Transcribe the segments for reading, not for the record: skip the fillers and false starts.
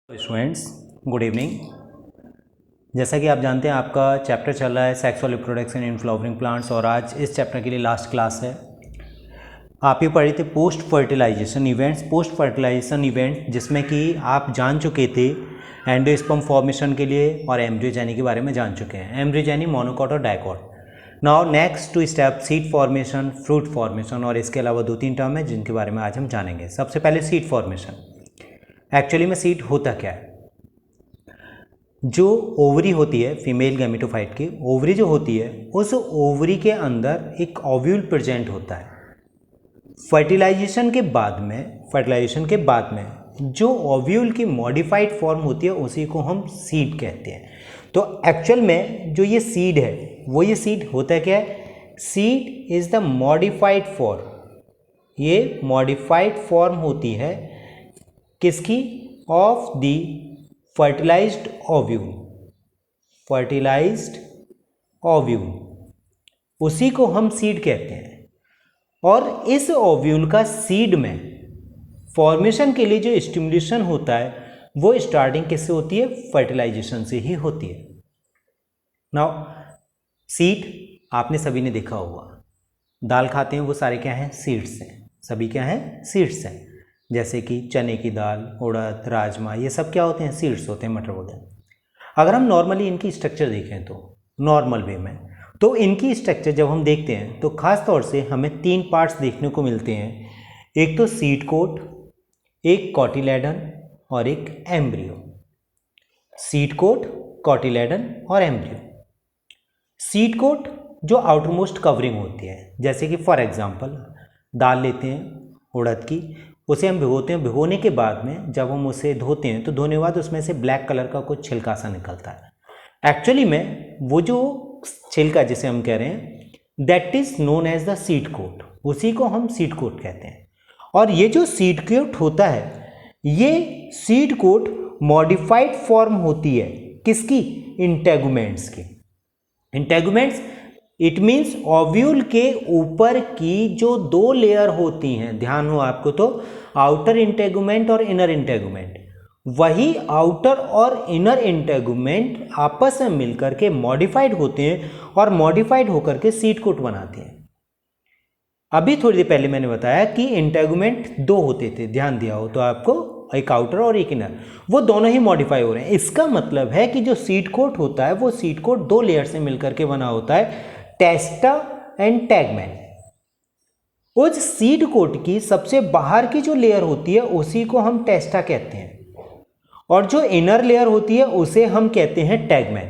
Students, good evening. जैसा कि आप जानते हैं आपका चैप्टर चल रहा है sexual reproduction in flowering plants और आज इस चैप्टर के लिए लास्ट क्लास है। आप ये पढ़े थे post fertilization events, post fertilization event जिसमें कि आप जान चुके थे एंडोस्पर्म फॉर्मेशन के लिए और एम्ब्रियोजेनी के बारे में जान चुके हैं। एम्ब्रियोजेनी, मोनोकॉट और dicot. Now next two step seed formation, fruit formation और इसके अलावा 2-3 टर्म है जिनके बारे में आज हम जानेंगे। सबसे पहले सीड फॉर्मेशन। एक्चुअली में सीड होता क्या है? जो ओवरी होती है फीमेल गैमेटोफाइट की, ओवरी जो होती है उस ओवरी के अंदर एक ओव्यूल प्रेजेंट होता है। फर्टिलाइजेशन के बाद में जो ओव्यूल की मॉडिफाइड फॉर्म होती है उसी को हम सीड कहते हैं। तो एक्चुअल में जो ये सीड है वो ये सीड होता क्या है? Seed is the modified form. ये मॉडिफाइड फॉर्म होती है किसकी? Of the fertilized ovule. Fertilized ovule उसी को हम सीड कहते हैं। और इस ओव्यूल का सीड में फॉर्मेशन के लिए जो स्टिमुलेशन होता है वो स्टार्टिंग किससे होती है? फर्टिलाइजेशन से ही होती है। नाउ सीड आपने सभी ने देखा होगा, दाल खाते हैं वो सारे क्या हैं? सीड्स हैं। सभी क्या हैं? सीड्स हैं। जैसे कि चने की दाल, उड़द, राजमा, ये सब क्या होते हैं? सीड्स होते हैं, मटर वगैरह। अगर हम नॉर्मली इनकी स्ट्रक्चर देखें तो नॉर्मल वे में तो इनकी स्ट्रक्चर जब हम देखते हैं तो खास तौर से हमें 3 पार्ट्स देखने को मिलते हैं। एक तो सीड कोट, एक कॉटिलेडन और एक एम्ब्रियो। सीड कोट, कॉटिलेडन और एम्ब्रियो। सीड कोट जो आउटरमोस्ट कवरिंग होती है, जैसे कि फॉर एग्जांपल दाल लेते हैं उड़द की, उसे हम भिगोते हैं। भिगोने के बाद में जब हम उसे धोते हैं तो धोने के बाद उसमें से ब्लैक कलर का कुछ छिलका सा निकलता है। एक्चुअली में वो जो छिलका जिसे हम कह रहे हैं that is known as the seed coat, उसी को हम सीड कोट कहते हैं। और ये जो सीड कोट होता है, ये सीड कोट मॉडिफाइड फॉर्म होती है किसकी? इंटेगुमेंट्स की। इंटेगुमेंट्स इट मीन्स ओव्यूल के ऊपर की जो 2 लेयर होती हैं, ध्यान हो आपको तो, आउटर इंटेगुमेंट और इनर इंटेगुमेंट। वही आउटर और इनर इंटेगुमेंट आपस में मिलकर के मॉडिफाइड होते हैं और मॉडिफाइड होकर के सीड कोट बनाते हैं। अभी थोड़ी देर पहले मैंने बताया कि इंटेगुमेंट 2 होते थे, ध्यान दिया हो तो आपको, एक आउटर और एक इनर, वो दोनों ही मॉडिफाई हो रहे हैं। इसका मतलब है कि जो सीड कोट होता है वो सीड कोट 2 लेयर से मिलकर के बना होता है, टेस्टा एंड टैगमेन। उस सीड कोट की सबसे बाहर की जो लेयर होती है उसी को हम टेस्टा कहते हैं और जो इनर लेयर होती है उसे हम कहते हैं टैगमेन।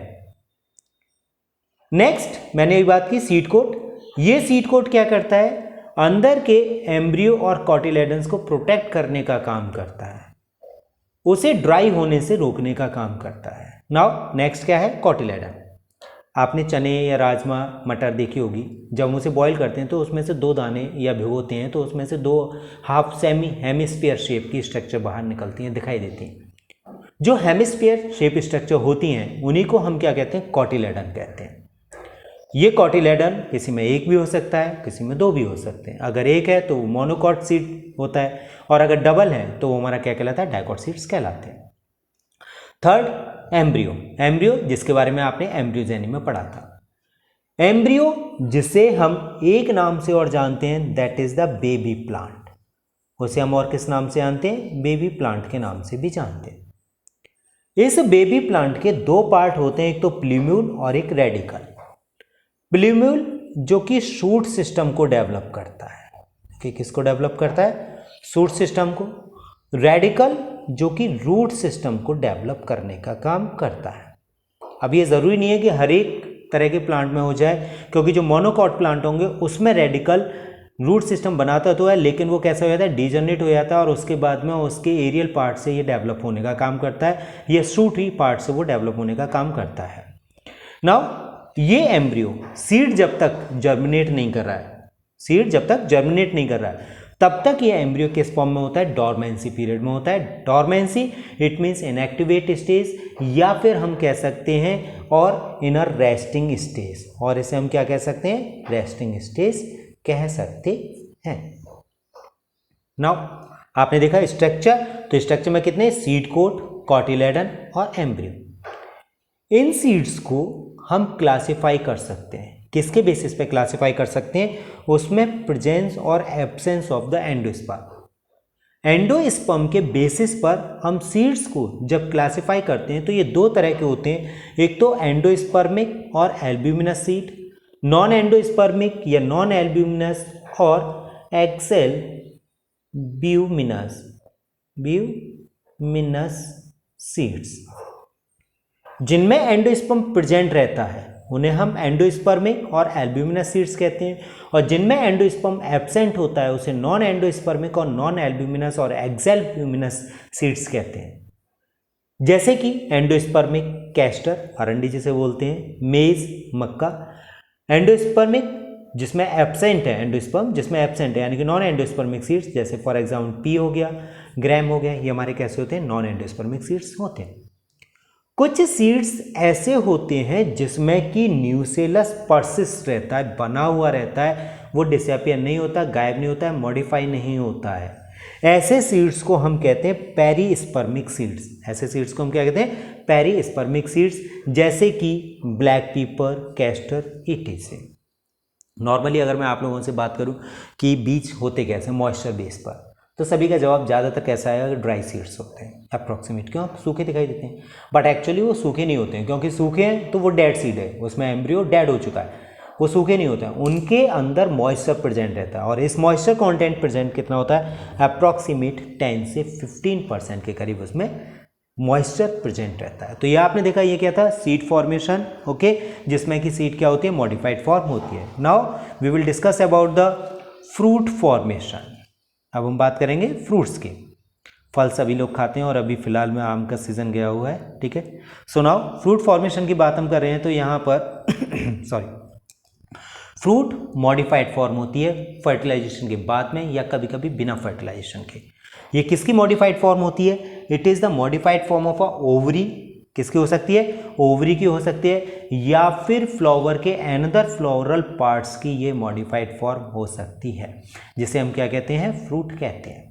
नेक्स्ट मैंने एक बात की, सीड कोट। ये सीड कोट क्या करता है? अंदर के एम्ब्रियो और कॉटिलेडन्स को प्रोटेक्ट करने का काम करता है, उसे ड्राई होने से रोकने का काम करता है। नाउ नेक्स्ट क्या है? कॉटिलेडन। आपने चने या राजमा, मटर देखी होगी, जब हम उसे बॉईल करते हैं तो उसमें से 2 दाने या भिगोते हैं तो उसमें से 2 हाफ सेमी हेमिस्फीयर शेप की स्ट्रक्चर बाहर निकलती हैं, दिखाई देती हैं। जो हेमिस्फीयर शेप स्ट्रक्चर होती हैं उन्हीं को हम क्या कहते हैं? कॉटिलेडन कहते हैं। ये कॉटिलेडन किसी में 1 भी हो सकता है, किसी में 2 भी हो सकते हैं। अगर 1 है तो वो मोनोकॉट सीड होता है और अगर डबल है तो वो हमारा क्या कहलाता है? डाइकॉट सीड्स कहलाते हैं। Third, embryo. एम्ब्रियो जिसके बारे में आपने एम्ब्रियोजेनी में पढ़ा था। एम्ब्रियो जिसे हम एक नाम से और जानते हैं that is the baby plant. उसे हम और किस नाम से जानते हैं? बेबी प्लांट के नाम से भी जानते हैं। इस बेबी प्लांट के 2 पार्ट होते हैं, एक तो प्लूम्यूल और एक रेडिकल। प्लूम्यूल जो कि शूट सिस्टम को डेवलप करता है, कि किसको डेवलप करता है? शूट सिस्टम को। रेडिकल जो कि रूट सिस्टम को डेवलप करने का काम करता है। अब ये ज़रूरी नहीं है कि हर एक तरह के प्लांट में हो जाए, क्योंकि जो मोनोकॉट प्लांट होंगे उसमें रेडिकल रूट सिस्टम बनाता तो है, लेकिन वो कैसा हो जाता है? डीजनरेट हो जाता है और उसके बाद में उसके एरियल पार्ट से ये डेवलप होने का काम करता है, ये शूट ही पार्ट से वो डेवलप होने का काम करता है। नाउ ये एम्ब्रियो सीड जब तक जर्मिनेट नहीं कर रहा है, सीड जब तक जर्मिनेट नहीं कर रहा है तब तक ये एम्ब्रियो किस फॉर्म में होता है? डॉर्मेंसी पीरियड में होता है। Dormancy it means inactivate stage, या फिर हम कह सकते हैं और इनर रेस्टिंग स्टेज, और इसे हम क्या कह सकते हैं? रेस्टिंग स्टेज कह सकते हैं। नाउ आपने देखा स्ट्रक्चर, तो स्ट्रक्चर में कितने? सीड कोट, कॉटिलेडन और एम्ब्रियो। इन सीड्स को हम क्लासिफाई कर सकते हैं। किसके बेसिस पे क्लासिफाई कर सकते हैं? उसमें प्रेजेंस और absence of the endosperm. Endosperm के बेसिस पर हम सीड्स को जब क्लासिफाई करते हैं तो ये दो तरह के होते हैं, एक तो एंडोस्पर्मिक और एल्ब्यूमिनस सीड, नॉन एंडोस्पर्मिक या नॉन एल्ब्यूमिनस और एक्सेल ब्यूमिनस सीड्स। जिनमें एंडोस्पर्म प्रेजेंट रहता है उन्हें हम एंडोस्पर्मिक और एल्ब्यूमिनस सीड्स कहते हैं, और जिनमें एंडोस्पर्म एब्सेंट होता है उसे नॉन एंडोस्पर्मिक और नॉन एल्ब्यूमिनस और एक्सेल्ब्यूमिनस सीड्स कहते हैं। जैसे कि एंडोस्पर्मिक कैस्टर, अरंडी जिसे बोलते हैं, मेज, मक्का। एंडोस्पर्मिक जिसमें एब्सेंट है, एंडोस्पर्म जिसमें एब्सेंट है यानी कि नॉन एंडोस्पर्मिक सीड्स, जैसे फॉर एग्जाम्पल पी हो गया, ग्रैम हो गया, ये हमारे कैसे होते हैं? नॉन एंडोस्पर्मिक सीड्स होते हैं। कुछ सीड्स ऐसे होते हैं जिसमें कि न्यूसेलस परसिस्ट रहता है, बना हुआ रहता है, वो डिसअपियर नहीं होता, गायब नहीं होता है, मॉडिफाई नहीं होता है। ऐसे सीड्स को हम कहते हैं पेरीस्पर्मिक सीड्स। ऐसे सीड्स को हम क्या कहते हैं? पेरीस्पर्मिक सीड्स, जैसे कि ब्लैक पीपर, कैस्टर, ईटीसी। नॉर्मली अगर मैं आप लोगों से बात करूं कि बीज होते कैसे मॉइस्चर बेस पर, तो सभी का जवाब ज़्यादातर कैसा आएगा? ड्राई सीड्स होते हैं अप्रॉक्सीमेट। क्यों? सूखे दिखाई देते हैं, बट एक्चुअली वो सूखे नहीं होते हैं, क्योंकि सूखे हैं तो वो डेड सीड है, उसमें एम्ब्रियो डेड हो चुका है, वो सूखे नहीं होते हैं, उनके अंदर मॉइस्चर प्रेजेंट रहता है। और इस मॉइस्चर कंटेंट प्रेजेंट कितना होता है? अप्रॉक्सीमेट 10 से 15% के करीब उसमें मॉइस्चर प्रेजेंट रहता है। तो ये आपने देखा, ये क्या था? सीड फॉर्मेशन, ओके, जिसमें कि सीड क्या होती है? मॉडिफाइड फॉर्म होती है। Now we will discuss about the fruit formation. अब हम बात करेंगे फ्रूट्स की। फल सभी लोग खाते हैं और अभी फिलहाल में आम का सीजन गया हुआ है, ठीक है। सो नाउ फ्रूट फॉर्मेशन की बात हम कर रहे हैं, तो यहाँ पर सॉरी, फ्रूट मॉडिफाइड फॉर्म होती है फर्टिलाइजेशन के बाद में या कभी कभी बिना फर्टिलाइजेशन के। ये किसकी मॉडिफाइड फॉर्म होती है? It is the modified form of a ovary. किसकी हो सकती है? ओवरी की हो सकती है, या फिर फ्लावर के अनदर फ्लोरल पार्ट्स की ये मॉडिफाइड फॉर्म हो सकती है, जिसे हम क्या कहते हैं? फ्रूट कहते हैं।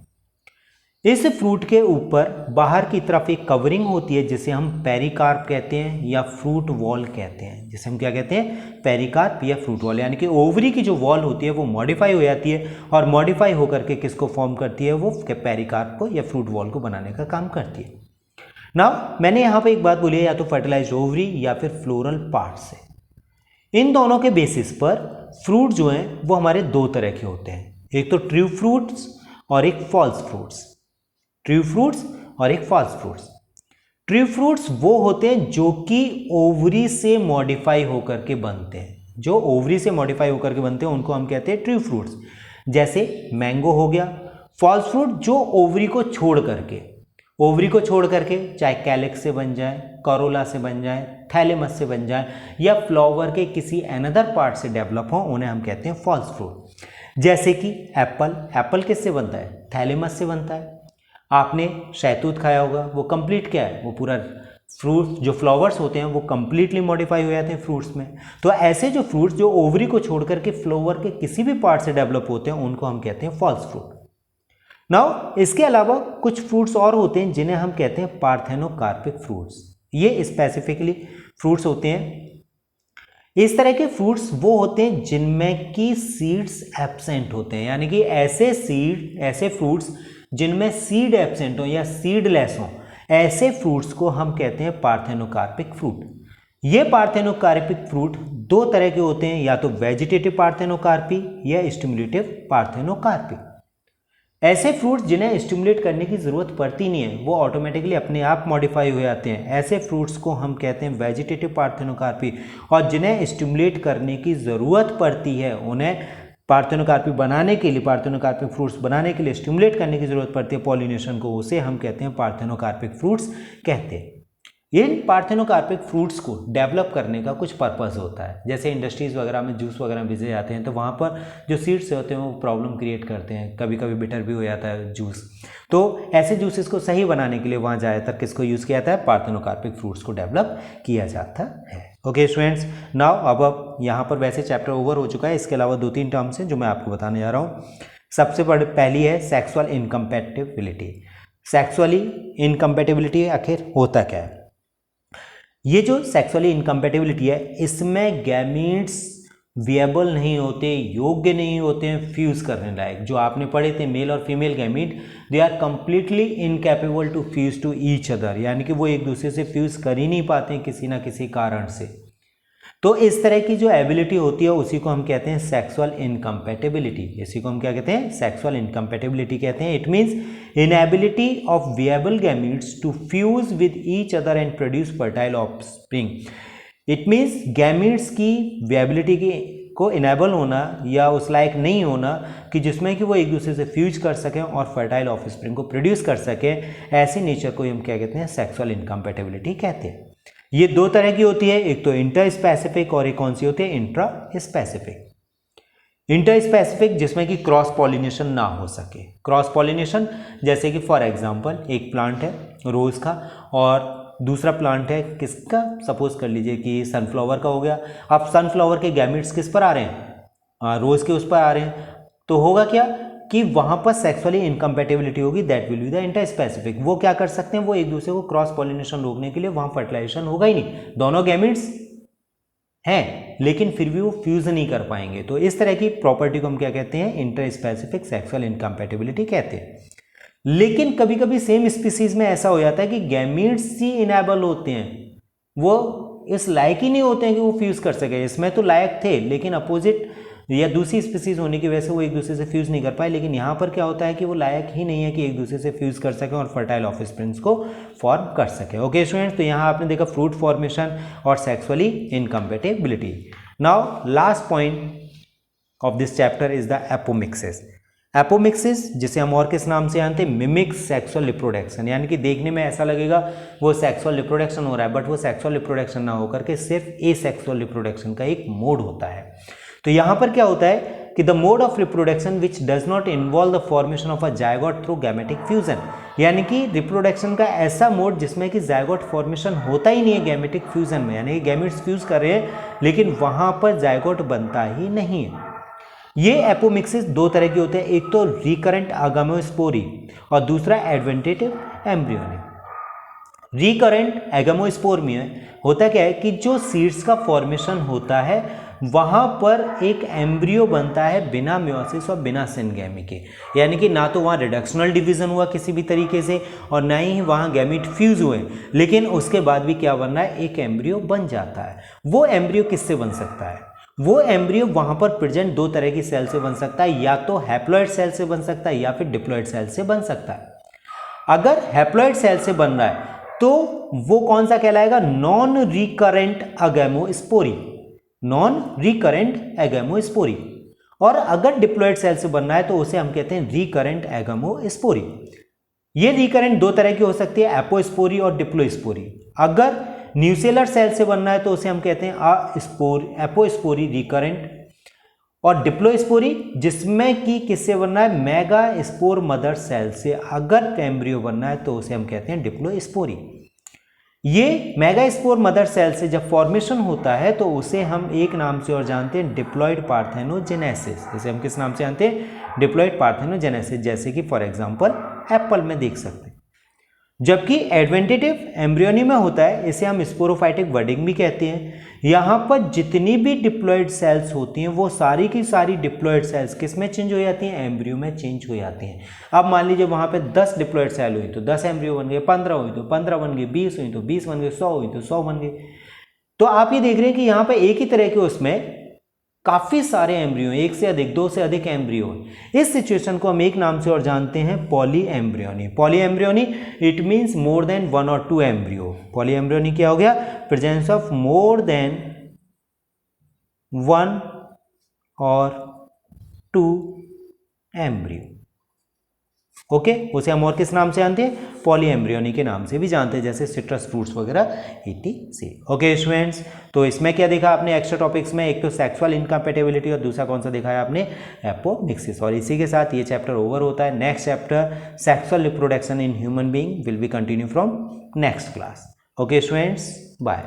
इस फ्रूट के ऊपर बाहर की तरफ एक कवरिंग होती है जिसे हम पेरिकार्प कहते हैं या फ्रूट वॉल कहते हैं, जिसे हम क्या कहते हैं? पेरिकार्प या फ्रूट वॉल। यानी कि ओवरी की जो वॉल होती है वो मॉडिफाई हो जाती है और मॉडिफाई होकर के किसको फॉर्म करती है? वो पेरिकार्प को या फ्रूट वॉल को बनाने का काम करती है। नाउ मैंने यहाँ पे एक बात बोली है, या तो फर्टिलाइज्ड ओवरी या फिर फ्लोरल पार्ट से। इन दोनों के बेसिस पर फ्रूट जो हैं वो हमारे दो तरह के होते हैं, एक तो ट्रू फ्रूट्स और एक फॉल्स फ्रूट्स। ट्रू फ्रूट्स और एक फॉल्स फ्रूट्स। ट्रू फ्रूट्स वो होते हैं जो कि ओवरी से मॉडिफाई होकर के बनते हैं, जो ओवरी से मॉडिफाई होकर के बनते हैं उनको हम कहते हैं ट्रू फ्रूट्स। जैसे मैंगो हो गया। फॉल्स फ्रूट जो ओवरी को छोड़ करके चाहे कैलिक्स से बन जाए, करोला से बन जाए, थैलेमस से बन जाए या फ्लावर के किसी अनदर पार्ट से डेवलप हो, उन्हें हम कहते हैं फॉल्स फ्रूट। जैसे कि एप्पल किससे बनता है? थैलेमस से बनता है। आपने शहतूत खाया होगा, वो कंप्लीट क्या है? वो पूरा फ्रूट, जो फ्लावर्स होते हैं वो कंप्लीटली मॉडिफाई हो जाते हैं फ्रूट्स में। तो ऐसे जो फ्रूट्स जो ओवरी को छोड़ करके फ्लावर के किसी भी पार्ट से डेवलप होते हैं उनको हम कहते हैं फॉल्स फ्रूट। नाउ इसके अलावा कुछ फ्रूट्स और होते हैं जिन्हें हम कहते हैं पार्थेनोकार्पिक फ्रूट्स। ये स्पेसिफिकली फ्रूट्स होते हैं, इस तरह के फ्रूट्स वो होते हैं जिनमें की सीड्स एब्सेंट होते हैं, यानी कि ऐसे फ्रूट्स जिनमें सीड एब्सेंट हो या सीडलेस हो, ऐसे फ्रूट्स को हम कहते हैं पार्थेनोकार्पिक फ्रूट। ये पार्थेनोकार्पिक फ्रूट दो तरह के होते हैं, या तो वेजिटेटिव पार्थेनोकार्पी या स्टिमुलेटिव पार्थेनोकार्पी। ऐसे फ्रूट्स जिन्हें स्टिमुलेट करने की ज़रूरत पड़ती नहीं है, वो ऑटोमेटिकली अपने आप मॉडिफाई हो जाते हैं, ऐसे फ्रूट्स को हम कहते हैं वेजिटेटिव पार्थेनोकार्पी। और जिन्हें स्टिमुलेट करने की ज़रूरत पड़ती है, उन्हें पार्थेनोकार्पी बनाने के लिए, पार्थेनोकार्पिक फ्रूट्स बनाने के लिए स्टिमुलेट करने की ज़रूरत पड़ती है पॉलिनेशन को, उसे हम कहते हैं पार्थेनोकार्पिक फ्रूट्स कहते हैं। इन पार्थेनोकार्पिक फ्रूट्स को डेवलप करने का कुछ पर्पस होता है। जैसे इंडस्ट्रीज़ वगैरह में जूस वगैरह भेजे जाते हैं तो वहाँ पर जो सीड्स होते हैं वो प्रॉब्लम क्रिएट करते हैं, कभी कभी बिटर भी हो जाता है जूस। तो ऐसे जूसेस को सही बनाने के लिए वहाँ ज़्यादातर किसको यूज़ किया जाता है? पार्थेनोकार्पिक फ्रूट्स को डेवलप किया जाता है। ओके स्टूडेंट्स, नाउ अब यहाँ पर वैसे चैप्टर ओवर हो चुका है, इसके अलावा 2-3 टर्म्स हैं जो मैं आपको बताने जा रहा हूँ। सबसे पहली है सेक्सुअल इनकम्पैटिबिलिटी। सेक्सुअली इनकम्पेटिबिलिटी आखिर होता क्या है? ये जो सेक्सुअली इनकम्पेटिबिलिटी है, इसमें गैमीट्स विएबल नहीं होते, योग्य नहीं होते हैं फ्यूज करने लायक। जो आपने पढ़े थे मेल और female gamete, they are completely incapable to fuse to each other, यानी कि वो एक दूसरे से फ्यूज कर ही नहीं पाते हैं किसी ना किसी कारण से। तो इस तरह की जो एबिलिटी होती है उसी को हम कहते हैं सेक्सुअल इनकम्पेटिबिलिटी। इसी को हम क्या कहते हैं? सेक्सुअल इनकम्पेटिबिलिटी कहते हैं। It means inability of viable gametes to fuse with each other and produce fertile offspring. It means gametes की विएबिलिटी की को इनेबल होना या उस लायक नहीं होना कि जिसमें कि वो एक दूसरे से फ्यूज कर सकें और फर्टाइल ऑफस्प्रिंग को प्रोड्यूस कर सकें, ऐसी नेचर को हम क्या कहते हैं? सेक्सुअल इनकम्पेटिबिलिटी कहते हैं। ये दो तरह की होती है, एक तो इंटर स्पेसिफिक और एक कौन सी होती है? Intra specific. इंटर स्पेसिफिक जिसमें कि क्रॉस पॉलिनेशन ना हो सके। क्रॉस पॉलिनेशन जैसे कि फॉर एग्जांपल एक प्लांट है रोज का और दूसरा प्लांट है किसका? सपोज कर लीजिए कि सनफ्लावर का हो गया। अब सनफ्लावर के गैमेट्स किस पर आ रहे हैं? रोज के उस पर आ रहे हैं। तो होगा क्या कि वहां पर सेक्सुअली इनकम्पेटिबिलिटी होगी, that will be the inter specific. वो क्या कर सकते हैं? वो एक दूसरे को क्रॉस पॉलिनेशन रोकने के लिए वहां फर्टिलाइजेशन होगा ही नहीं, दोनों गैमेट्स हैं लेकिन फिर भी वो फ्यूज नहीं कर पाएंगे। तो इस तरह की प्रॉपर्टी को हम क्या कहते हैं? इंटर स्पेसिफिक सेक्सुअल इनकम्पेटिबिलिटी कहते हैं। लेकिन कभी कभी सेम स्पीसीज में ऐसा हो जाता है कि गैमीट्स ही इनेबल होते हैं, वो इस लायक ही नहीं होते हैं कि वो फ्यूज कर सके। इसमें तो लायक थे लेकिन अपोजिट या दूसरी स्पीसीज होने की वजह से वो एक दूसरे से फ्यूज नहीं कर पाए। लेकिन यहाँ पर क्या होता है कि वो लायक ही नहीं है कि एक दूसरे से फ्यूज कर सके और फर्टाइल ऑफस्प्रिंग्स को फॉर्म कर सके। ओके स्टूडेंट्स, तो यहाँ आपने देखा फ्रूट फॉर्मेशन और sexually incompatibility. Now last point of this chapter is the apomixis. Apomixis जिसे हम और किस नाम से जानते हैं? Mimics sexual reproduction. यानी कि देखने में ऐसा लगेगा वो सेक्सुअल रिप्रोडक्शन हो रहा है, बट वो सेक्सुअल रिप्रोडक्शन ना होकर के सिर्फ एसेक्सुअल रिप्रोडक्शन का एक मोड होता है। तो यहाँ पर क्या होता है कि the mode of reproduction which does not involve the formation of a zygote through gametic fusion. यानी कि रिप्रोडक्शन का ऐसा मोड जिसमें कि जायगोट फॉर्मेशन होता ही नहीं है गैमेटिक फ्यूजन में, यानी कि गैमेट्स फ्यूज कर रहे हैं लेकिन वहां पर जायगोट बनता ही नहीं है। ये एपोमिक्सिस दो तरह की होते हैं, एक तो रिकरेंट आगामोस्पोरी और दूसरा एडवेंटेटिव एम्ब्रियोनिक। रिकरेंट एगामोस्पोर में होता क्या है कि जो सीड्स का फॉर्मेशन होता है वहां पर एक एम्ब्रियो बनता है बिना मियोसिस और बिना सिनगैमी के, यानी कि ना तो वहां रिडक्शनल डिवीजन हुआ किसी भी तरीके से और ना ही वहां गैमीट फ्यूज हुए, लेकिन उसके बाद भी क्या बनना है? एक एम्ब्रियो बन जाता है। वो एम्ब्रियो किससे बन सकता है? वो एम्ब्रियो वहां पर प्रेजेंट दो तरह की सेल से बन सकता है, या तो हैप्लॉइड सेल से बन सकता है या फिर डिप्लॉइड सेल से बन सकता है। अगर हैप्लॉइड सेल से बन रहा है तो वो कौन सा कहलाएगा? Non recurrent agamospory. Non recurrent agamospory. और अगर डिप्लॉइड सेल से बन रहा है तो उसे हम कहते हैं रिकरेंट एगैमोस्पोरी। ये रिकरेंट दो तरह की हो सकती है, एपोस्पोरी और डिप्लोस्पोरी। अगर न्यूसेलर सेल से बनना है तो उसे हम कहते हैं एपोस्पोरी रिकरेंट, और डिप्लोस्पोरी जिसमें कि किससे बनना है? मेगा स्पोर मदर सेल से अगर एम्ब्रियो बनना है तो उसे हम कहते हैं डिप्लोस्पोरी। ये मेगा स्पोर मदर सेल से जब फॉर्मेशन होता है तो उसे हम एक नाम से और जानते हैं डिप्लॉइड पार्थेनोजेनेसिस। इसे हम किस नाम से जानते हैं? Diploid parthenogenesis. जैसे कि फॉर एग्जांपल एप्पल में देख सकते हैं। जबकि एडवेंटेटिव एम्ब्रियोनी में होता है, इसे हम स्पोरोफाइटिक बडिंग भी कहते हैं। यहाँ पर जितनी भी डिप्लॉइड सेल्स होती हैं वो सारी की सारी डिप्लॉइड सेल्स किस में चेंज हो जाती हैं? एम्ब्रियो में चेंज हो जाती हैं। अब मान लीजिए वहाँ पे 10 डिप्लॉइड सेल हुई तो 10 एम्ब्रियो बन गए, 15 हुई तो 15 बन गए, 20 हुई तो 20 बन गए, 100 हुई तो 100 बन गए। तो आप ये देख रहे हैं कि यहाँ पे एक ही तरह के उसमें काफी सारे एम्ब्रियो, एक से अधिक, दो से अधिक एम्ब्रियो। इस सिचुएशन को हम एक नाम से और जानते हैं poly embryony. Poly embryony it means more than 1 और 2 एम्ब्रियो। पॉली एम्ब्रियोनी क्या हो गया? प्रेजेंस ऑफ मोर देन 1 और 2 एम्ब्रियो। ओके, उसे हम और किस नाम से जानते हैं? पॉली एम्ब्रियोनी के नाम से भी जानते हैं, जैसे सिट्रस फ्रूट्स वगैरह etc। ओके स्टूडेंट्स, तो इसमें क्या देखा आपने एक्स्ट्रा टॉपिक्स में? एक तो सेक्सुअल इनकम्पेटिबिलिटी और दूसरा कौन सा दिखाया आपने? एपोमिक्सिस। और इसी के साथ ये चैप्टर ओवर होता है। Next chapter sexual reproduction in human being will be continue from next class. Okay students, bye.